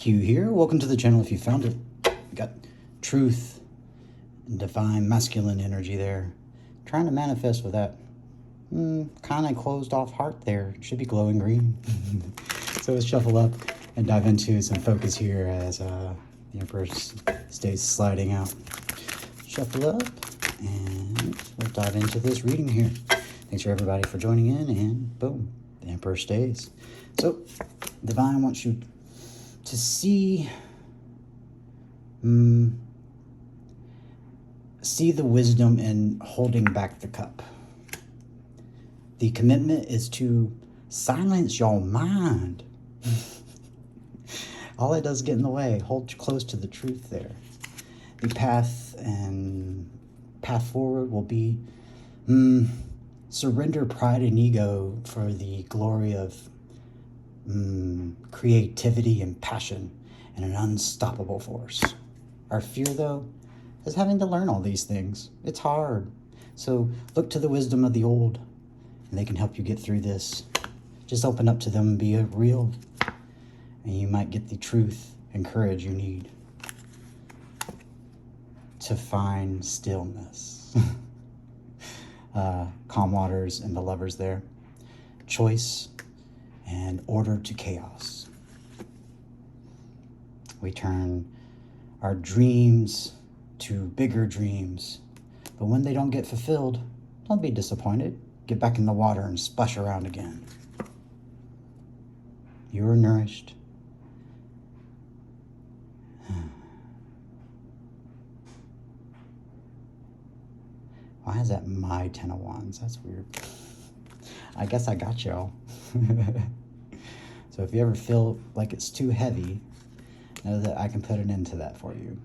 Q here. Welcome to the channel if you found it. We got truth and divine masculine energy there. Trying to manifest with that kind of closed off heart there. It should be glowing green. So let's shuffle up and dive into some focus here as the Emperor stays sliding out. Shuffle up and we'll dive into this reading here. Thanks for everybody for joining in, and boom, the Emperor stays. So Divine wants you to see the wisdom in holding back the cup. The commitment is to silence your mind. All it does is get in the way. Hold close to the truth there. The path forward will be surrender pride and ego for the glory of creativity and passion and an unstoppable force. Our fear, though, is having to learn all these things. It's hard. So look to the wisdom of the old, and they can help you get through this. Just open up to them and be real, and you might get the truth and courage you need to find stillness. Calm waters and the lovers there. Choice and order to chaos. We turn our dreams to bigger dreams, but when they don't get fulfilled, don't be disappointed. Get back in the water and splash around again. You are nourished. Why is that my 10 of Wands? That's weird. I guess I got y'all. So if you ever feel like it's too heavy, know that I can put an end to that for you.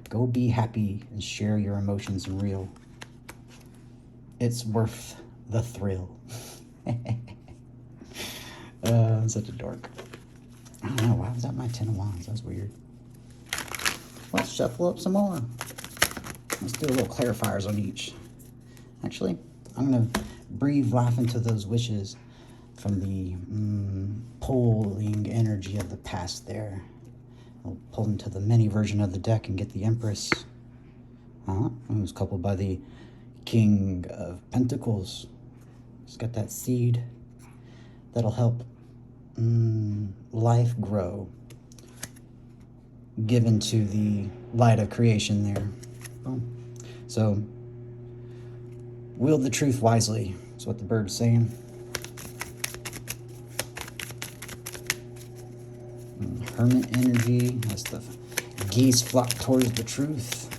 Go be happy and share your emotions and real. It's worth the thrill. I'm such a dork. I don't know, why was that my 10 of Wands? That's weird. Let's shuffle up some more. Let's do a little clarifiers on each. Actually, I'm going to breathe life into those wishes from the pulling energy of the past there. I'll pull into the mini version of the deck and get the Empress. It was coupled by the King of Pentacles. It's got that seed that'll help life grow, given to the light of creation there. Boom. So, wield the truth wisely. That's what the bird's saying. Hermit energy. That's the geese flock towards the truth.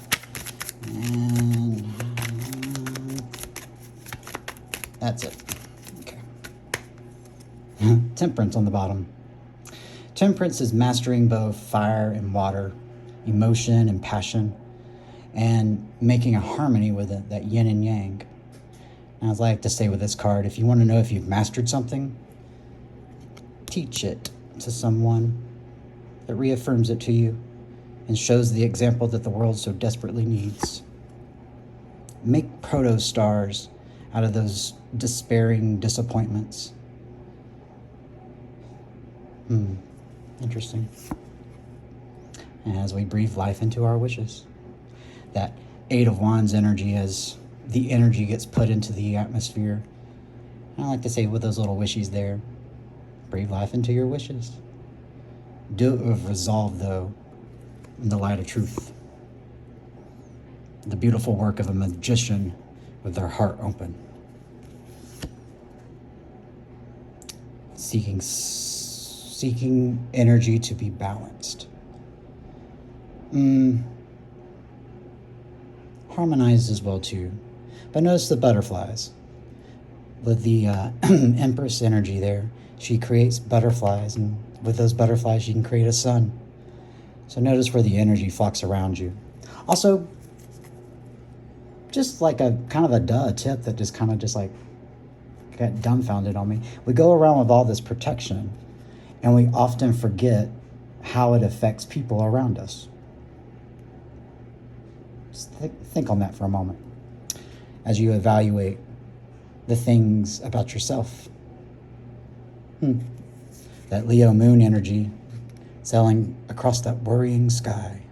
And that's it. Okay. Temperance on the bottom. Temperance is mastering both fire and water, emotion and passion, and making a harmony with it, that yin and yang. And I'd like to say with this card, if you want to know if you've mastered something, teach it to someone that reaffirms it to you and shows the example that the world so desperately needs. Make proto-stars out of those despairing disappointments. Interesting. And as we breathe life into our wishes, that 8 of Wands energy, as the energy gets put into the atmosphere, I like to say with those little wishies there, breathe life into your wishes. Do it with resolve, though, in the light of truth. The beautiful work of a magician with their heart open. Seeking energy to be balanced. Harmonized as well, too. But notice the butterflies. With the Empress energy there, she creates butterflies, and with those butterflies, she can create a sun. So notice where the energy flocks around you. Also, just like a kind of a tip that just kind of just like got dumbfounded on me. We go around with all this protection, and we often forget how it affects people around us. Just think on that for a moment as you evaluate the things about yourself. That Leo moon energy sailing across that worrying sky.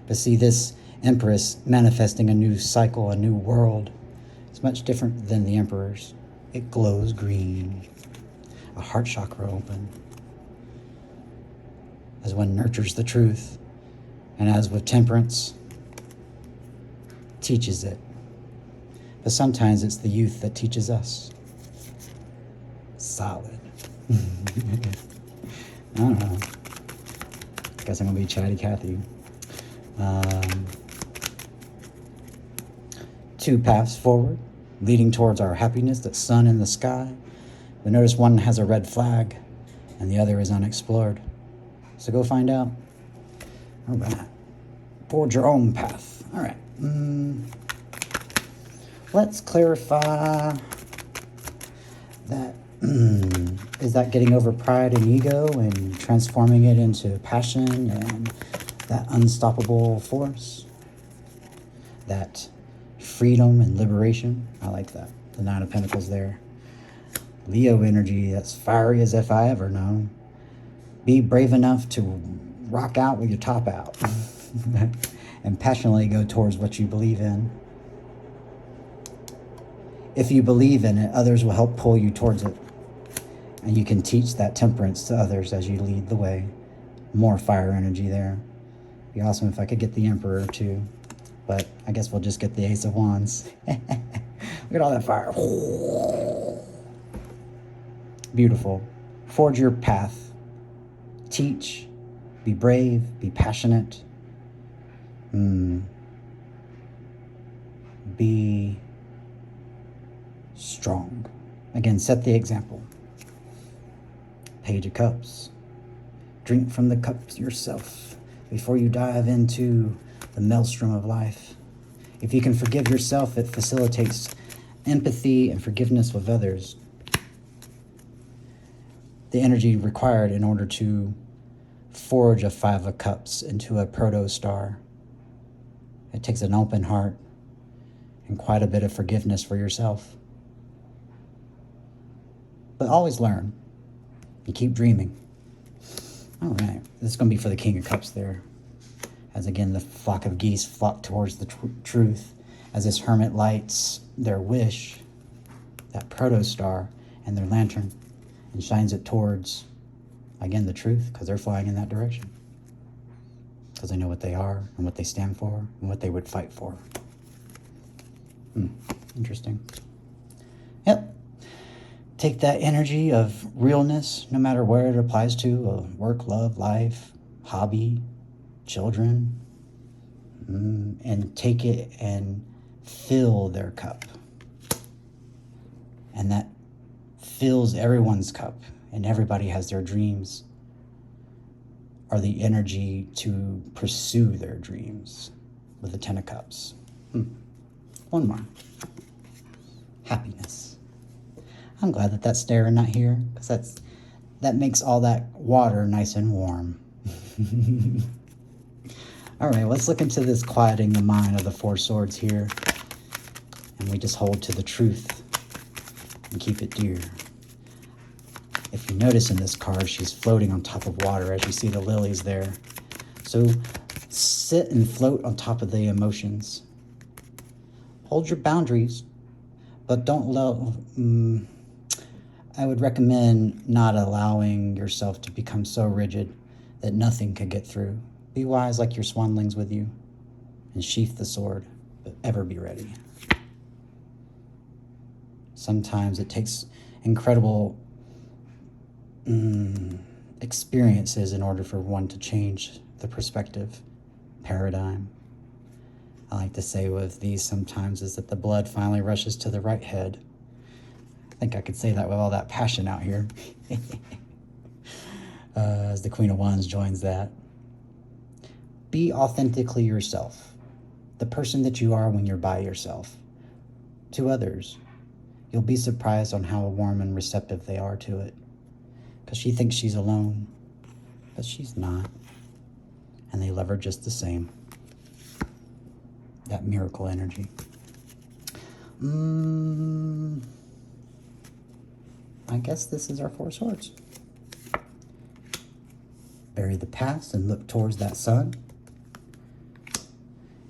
But see, this Empress manifesting a new cycle, a new world, is much different than the Emperor's. It glows green, a heart chakra open, as one nurtures the truth, and as with temperance, teaches it. But sometimes it's the youth that teaches us. Solid. I don't know. Guess I'm gonna be Chatty Cathy. Two paths forward, leading towards our happiness, that sun in the sky. But notice one has a red flag, and the other is unexplored. So go find out. All right. Forge your own path. All right. Let's clarify that. Is that getting over pride and ego and transforming it into passion and that unstoppable force? That freedom and liberation? I like that. The Nine of Pentacles there. Leo energy, that's fiery as if I ever known. Be brave enough to rock out with your top out and passionately go towards what you believe in. If you believe in it, others will help pull you towards it. And you can teach that temperance to others as you lead the way. More fire energy there. Be awesome if I could get the Emperor too. But I guess we'll just get the Ace of Wands. Look at all that fire. Beautiful. Forge your path. Teach. Be brave. Be passionate. Be strong. Again, set the example. Page of Cups. Drink from the cups yourself before you dive into the maelstrom of life. If you can forgive yourself, it facilitates empathy and forgiveness with others. The energy required in order to forge a Five of Cups into a proto-star. It takes an open heart and quite a bit of forgiveness for yourself. But always learn. You keep dreaming. All right, this is going to be for the King of Cups there. As again, the flock of geese flock towards the truth. As this hermit lights their wish, that proto-star, and their lantern, and shines it towards, again, the truth, because they're flying in that direction. Because they know what they are, and what they stand for, and what they would fight for. Interesting. Yep. Take that energy of realness, no matter where it applies to, work, love, life, hobby, children, and take it and fill their cup. And that fills everyone's cup, and everybody has their dreams, or the energy to pursue their dreams with the Ten of Cups. One more. Happiness. I'm glad that that's there and not here, because that makes all that water nice and warm. All right, let's look into this quieting the mind of the Four Swords here. And we just hold to the truth and keep it dear. If you notice in this card, she's floating on top of water, as you see the lilies there. So sit and float on top of the emotions. Hold your boundaries, but don't allow... I would recommend not allowing yourself to become so rigid that nothing could get through. Be wise like your swanlings with you, and sheath the sword, but ever be ready. Sometimes it takes incredible experiences in order for one to change the perspective, paradigm. I like to say with these sometimes is that the blood finally rushes to the right head. I think I could say that with all that passion out here. As the Queen of Wands joins that. Be authentically yourself. The person that you are when you're by yourself. To others, you'll be surprised on how warm and receptive they are to it. Because she thinks she's alone, but she's not. And they love her just the same. That miracle energy. I guess this is our Four Swords. Bury the past and look towards that sun.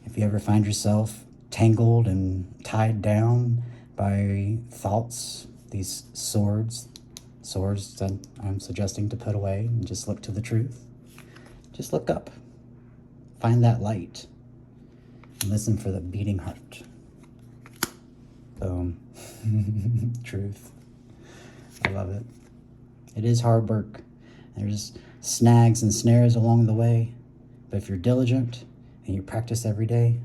If you ever find yourself tangled and tied down by thoughts, these swords that I'm suggesting to put away and just look to the truth, just look up. Find that light and listen for the beating heart. Boom. Truth. I love it. It is hard work. There's snags and snares along the way, but if you're diligent and you practice every day,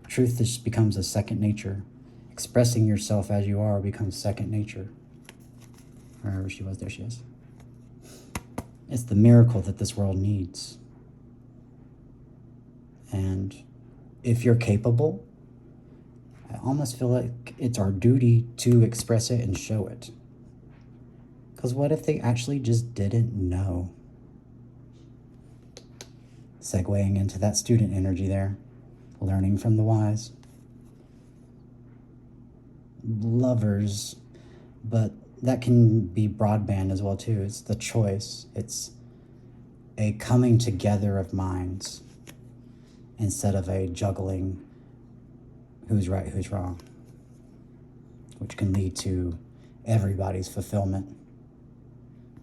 truth just becomes a second nature. Expressing yourself as you are becomes second nature. Wherever she was, there she is. It's the miracle that this world needs. And if you're capable, I almost feel like it's our duty to express it and show it. Because what if they actually just didn't know? Segueing into that student energy there, learning from the wise. Lovers, but that can be broadband as well too. It's the choice. It's a coming together of minds instead of a juggling who's right, who's wrong, which can lead to everybody's fulfillment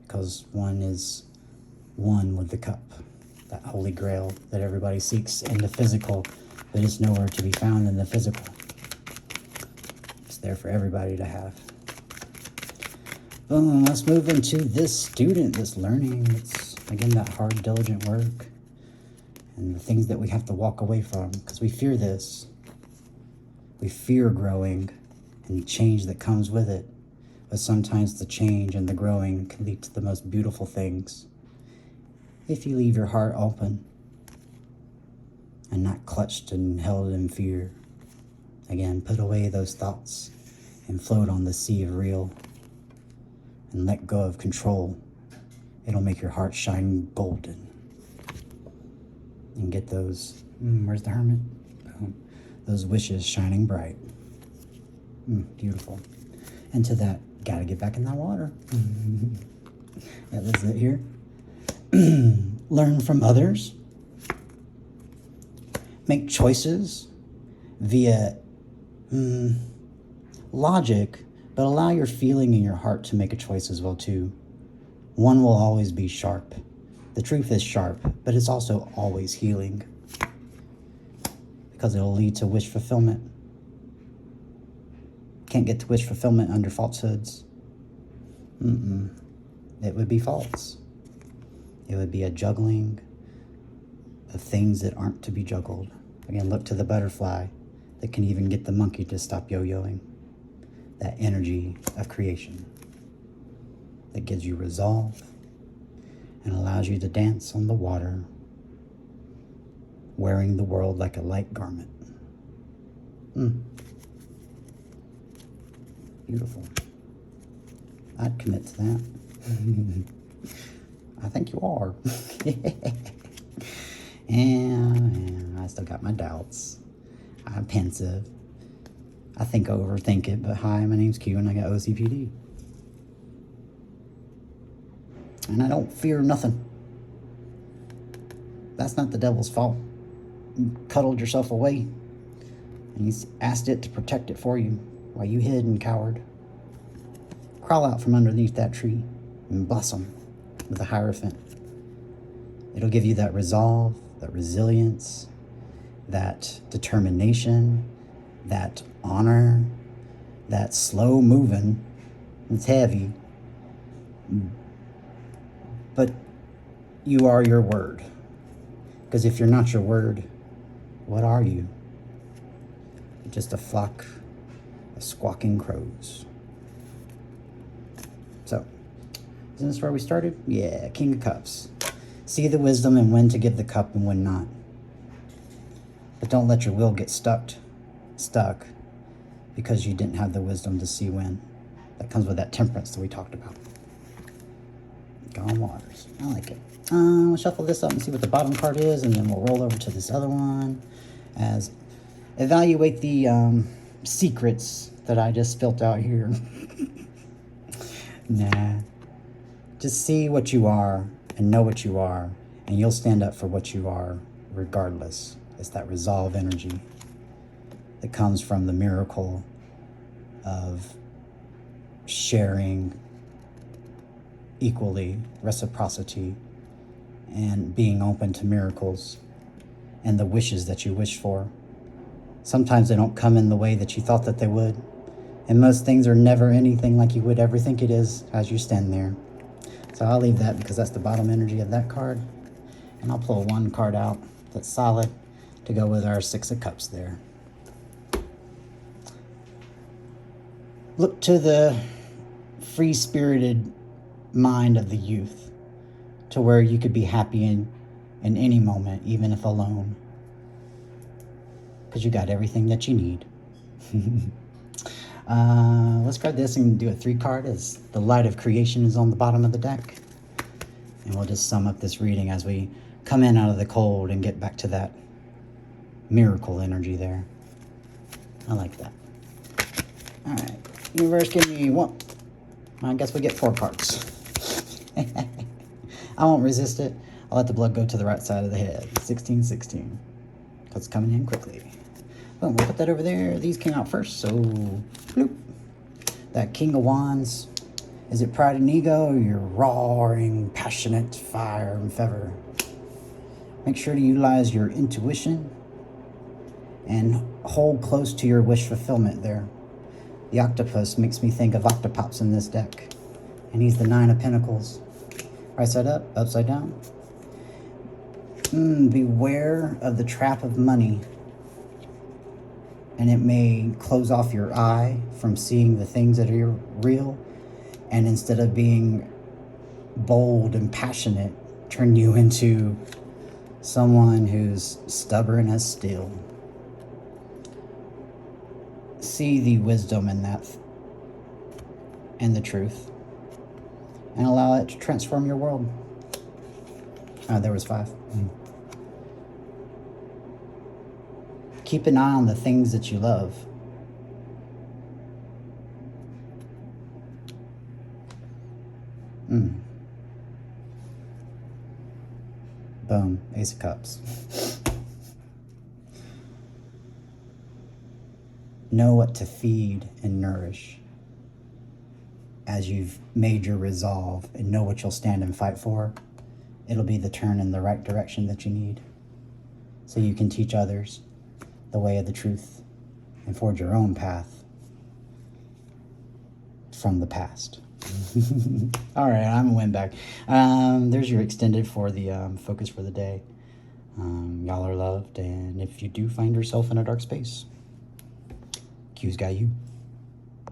because one is one with the cup, that holy grail that everybody seeks in the physical, but it's nowhere to be found in the physical. It's there for everybody to have. Boom, let's move into this student, this learning. It's, again, that hard, diligent work and the things that we have to walk away from because we fear this. We fear growing and the change that comes with it. But sometimes the change and the growing can lead to the most beautiful things if you leave your heart open and not clutched and held in fear. Again, put away those thoughts and float on the sea of real and let go of control. It'll make your heart shine golden. And get those, where's the hermit? Those wishes shining bright. Beautiful. And to that, gotta get back in that water. That was it here. Learn from others. Make choices via logic, but allow your feeling and your heart to make a choice as well too. One will always be sharp. The truth is sharp, but it's also always healing because it'll lead to wish fulfillment. Can't get to wish fulfillment under falsehoods. It would be false. It would be a juggling of things that aren't to be juggled. Again, look to the butterfly that can even get the monkey to stop yo-yoing. That energy of creation that gives you resolve and allows you to dance on the water, wearing the world like a light garment. Beautiful. I'd commit to that. I think you are. And I still got my doubts. I'm pensive. I think I overthink it, but hi, my name's Q and I got OCPD. And I don't fear nothing. That's not the devil's fault. You cuddled yourself away and you asked it to protect it for you while you hid and cowered. Crawl out from underneath that tree and blossom with a Hierophant. It'll give you that resolve, that resilience, that determination, that honor, that slow moving. It's heavy, but you are your word. Because if you're not your word, what are you? Just a flock of squawking crows. So, isn't this where we started? Yeah, King of Cups. See the wisdom and when to give the cup and when not. But don't let your will get stuck because you didn't have the wisdom to see when. That comes with that temperance that we talked about. Gone waters. I like it. We'll shuffle this up and see what the bottom card is, and then we'll roll over to this other one as evaluate the secrets that I just spilled out here. Nah. Just see what you are and know what you are, and you'll stand up for what you are regardless. It's that resolve energy that comes from the miracle of sharing equally, reciprocity, and being open to miracles and the wishes that you wish for. Sometimes they don't come in the way that you thought that they would, and most things are never anything like you would ever think it is as you stand there. So I'll leave that because that's the bottom energy of that card, and I'll pull one card out that's solid to go with our Six of Cups there. Look to the free-spirited mind of the youth, to where you could be happy in any moment, even if alone, because you got everything that you need. Let's grab this and do a 3-card as the light of creation is on the bottom of the deck, and we'll just sum up this reading as we come in out of the cold and get back to that miracle energy there. I like that. All right, universe, give me one. I guess we get 4 cards. I won't resist it. I'll let the blood go to the right side of the head. 1616. Because it's coming in quickly. Boom, we'll put that over there. These came out first, so bloop. That King of Wands. Is it pride and ego, or your roaring, passionate fire and fever? Make sure to utilize your intuition and hold close to your wish fulfillment there. The octopus makes me think of Octopops in this deck. And he's the 9 of Pentacles. Right side up, upside down. Beware of the trap of money. And it may close off your eye from seeing the things that are real. And instead of being bold and passionate, turn you into someone who's stubborn as steel. See the wisdom in that and the truth, and allow it to transform your world. There was 5. Keep an eye on the things that you love. Boom, Ace of Cups. Know what to feed and nourish as you've made your resolve, and know what you'll stand and fight for. It'll be the turn in the right direction that you need, so you can teach others the way of the truth and forge your own path from the past. All right, I'm a win back. There's your extended for the focus for the day. Y'all are loved, and if you do find yourself in a dark space, Q's got you.